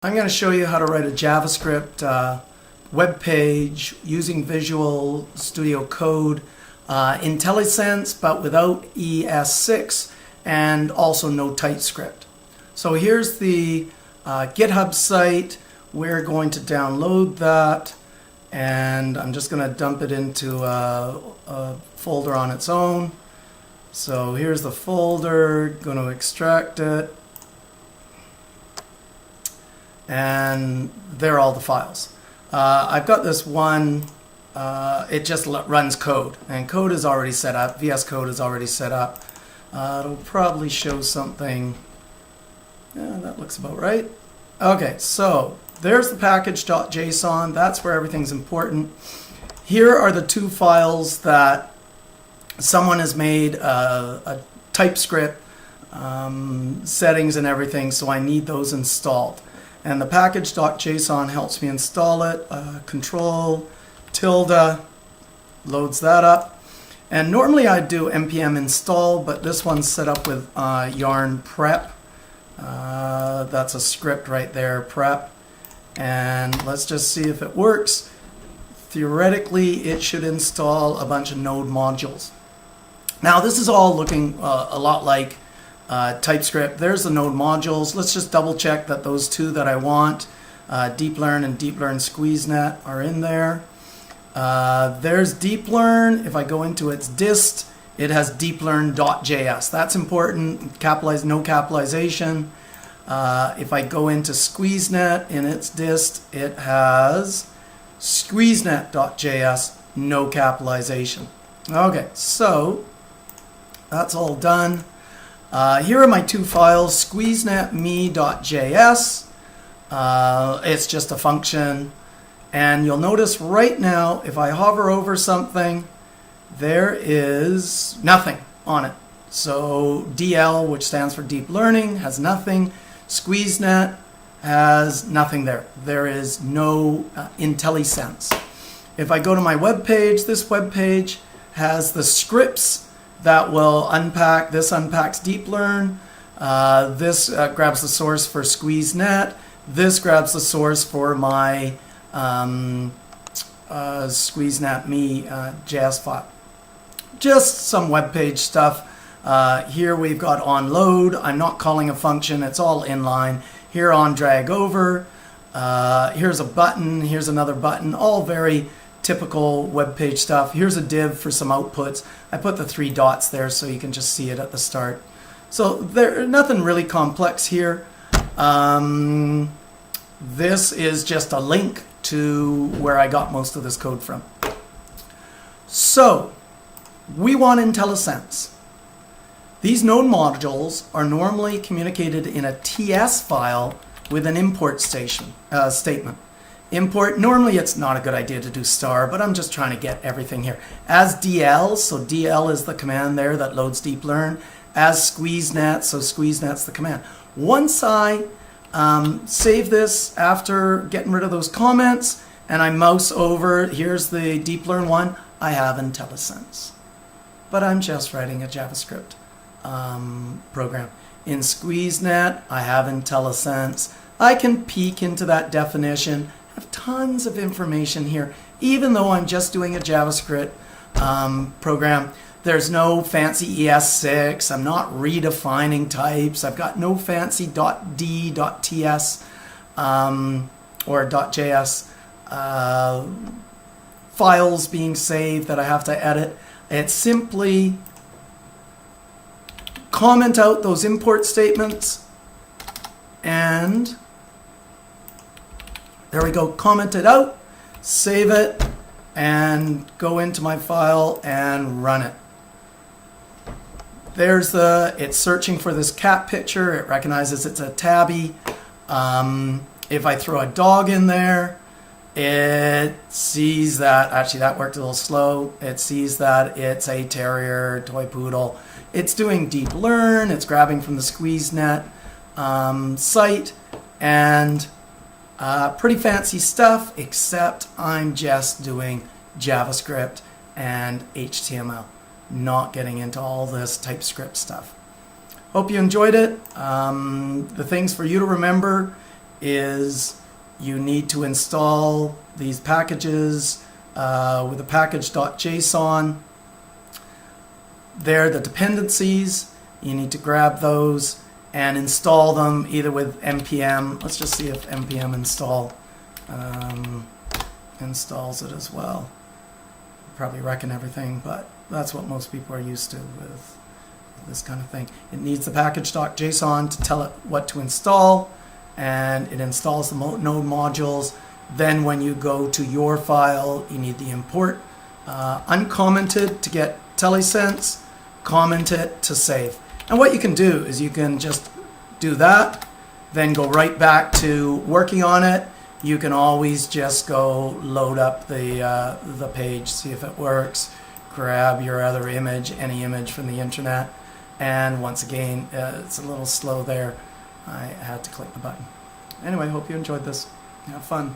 I'm going to show you how to write a JavaScript web page using Visual Studio Code, IntelliSense, but without ES6 and also no Typescript. So here's the GitHub site. We're going to download that, and I'm just going to dump it into a folder on its own. So here's the folder, going to extract it, and there are all the files. I've got this one, it just runs code, and code is already set up, VS Code is already set up. It'll probably show something, yeah, that looks about right. Okay, so there's the package.json, that's where everything's important. Here are the two files that someone has made a TypeScript settings and everything, so I need those installed. And the package.json helps me install it. Control tilde loads that up. And normally I do npm install, but this one's set up with yarn prep. That's a script right there, prep. And let's just see if it works. Theoretically, it should install a bunch of node modules. Now this is all looking a lot like TypeScript. There's the node modules. Let's just double check that those two that I want, DeepLearn and DeepLearn SqueezeNet, are in there. There's DeepLearn. If I go into its dist, it has deeplearn.js. That's important. Capitalize, no capitalization. If I go into SqueezeNet in its dist, it has SqueezeNet.js, no capitalization. Okay, so that's all done. Here are my two files, squeezenetme.js. It's just a function. And you'll notice right now, if I hover over something, there is nothing on it. So DL, which stands for deep learning, has nothing. SqueezeNet has nothing there. There is no IntelliSense. If I go to my web page, this web page has the scripts that will unpack. This unpacks DeepLearn. This grabs the source for SqueezeNet. This grabs the source for my SqueezeNet me JS file. Just some web page stuff. Here we've got on load. I'm not calling a function. It's all inline. Here on drag over. Here's a button. Here's another button. All very typical web page stuff. Here's a div for some outputs. I put the 3 dots there so you can just see it at the start. So there's nothing really complex here. This is just a link to where I got most of this code from. So we want IntelliSense. These node modules are normally communicated in a TS file with an import statement. Import, normally it's not a good idea to do star, but I'm just trying to get everything here. As DL, so DL is the command there that loads DeepLearn. As SqueezeNet, so SqueezeNet's the command. Once I save this after getting rid of those comments, and I mouse over, here's the DeepLearn one, I have IntelliSense. But I'm just writing a JavaScript program. In SqueezeNet, I have IntelliSense. I can peek into that definition. I have tons of information here, even though I'm just doing a JavaScript program. There's no fancy ES6. I'm not redefining types. I've got no fancy .d, .ts, or .js files being saved that I have to edit. It's simply comment out those import statements, and there we go, comment it out, save it, and go into my file and run it. There's it's searching for this cat picture. It recognizes it's a tabby. If I throw a dog in there, it sees that, actually that worked a little slow, it sees that it's a terrier, toy poodle. It's doing deep learn, it's grabbing from the SqueezeNet site, and pretty fancy stuff, except I'm just doing JavaScript and HTML, not getting into all this TypeScript stuff. Hope you enjoyed it. The things for you to remember is you need to install these packages with a package.json. They're the dependencies. You need to grab those and install them either with npm. Let's just see if npm install installs it as well. Probably reckon everything, but that's what most people are used to with this kind of thing. It needs the package.json to tell it what to install, and it installs the node modules. Then when you go to your file, you need the import uncommented to get IntelliSense, comment it to save. And what you can do is you can just do that, then go right back to working on it. You can always just go load up the page, see if it works, grab your other image, any image from the internet, and once again, it's a little slow there. I had to click the button. Anyway, hope you enjoyed this. Have fun.